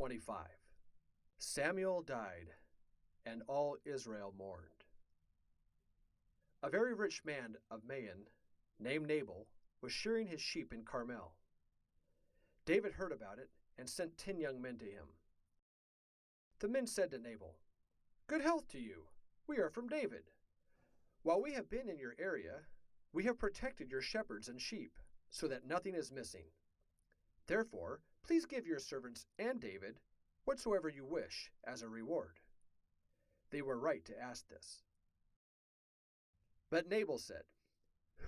25. Samuel died, and all Israel mourned. A very rich man of Maon, named Nabal, was shearing his sheep in Carmel. David heard about it and sent 10 young men to him. The men said to Nabal, "Good health to you. We are from David. While we have been in your area, we have protected your shepherds and sheep, so that nothing is missing. Therefore, please give your servants and David whatsoever you wish as a reward." They were right to ask this. But Nabal said,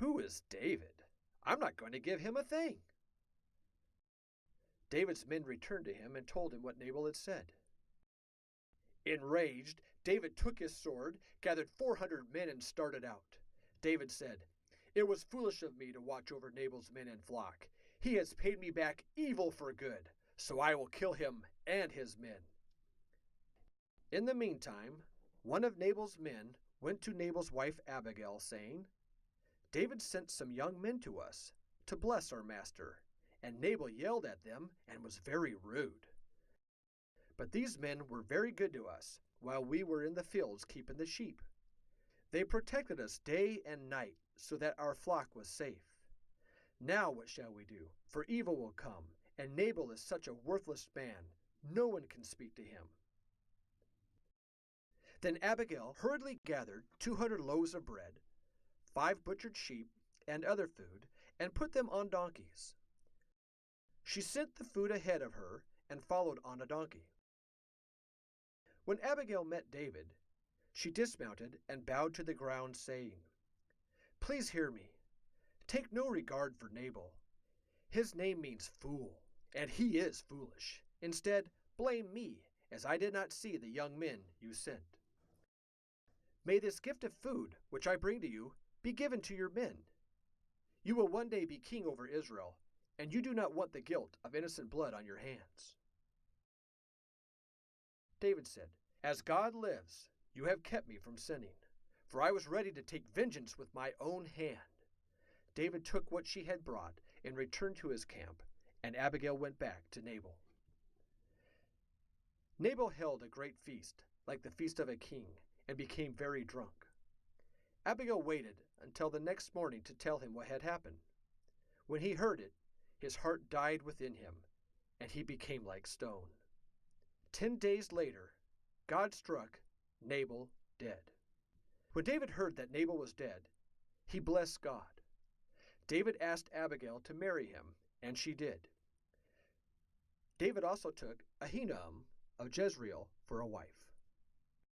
"Who is David? I'm not going to give him a thing." David's men returned to him and told him what Nabal had said. Enraged, David took his sword, gathered 400 men, and started out. David said, "It was foolish of me to watch over Nabal's men and flock. He has paid me back evil for good, so I will kill him and his men." In the meantime, one of Nabal's men went to Nabal's wife Abigail, saying, "David sent some young men to us to bless our master, and Nabal yelled at them and was very rude. But these men were very good to us while we were in the fields keeping the sheep. They protected us day and night so that our flock was safe. Now what shall we do? For evil will come, and Nabal is such a worthless man, no one can speak to him." Then Abigail hurriedly gathered 200 loaves of bread, 5 butchered sheep, and other food, and put them on donkeys. She sent the food ahead of her and followed on a donkey. When Abigail met David, she dismounted and bowed to the ground, saying, "Please hear me. Take no regard for Nabal. His name means fool, and he is foolish. Instead, blame me, as I did not see the young men you sent. May this gift of food, which I bring to you, be given to your men. You will one day be king over Israel, and you do not want the guilt of innocent blood on your hands." David said, "As God lives, you have kept me from sinning, for I was ready to take vengeance with my own hand." David took what she had brought and returned to his camp, and Abigail went back to Nabal. Nabal held a great feast, like the feast of a king, and became very drunk. Abigail waited until the next morning to tell him what had happened. When he heard it, his heart died within him, and he became like stone. 10 days later, God struck Nabal dead. When David heard that Nabal was dead, he blessed God. David asked Abigail to marry him, and she did. David also took Ahinoam of Jezreel for a wife.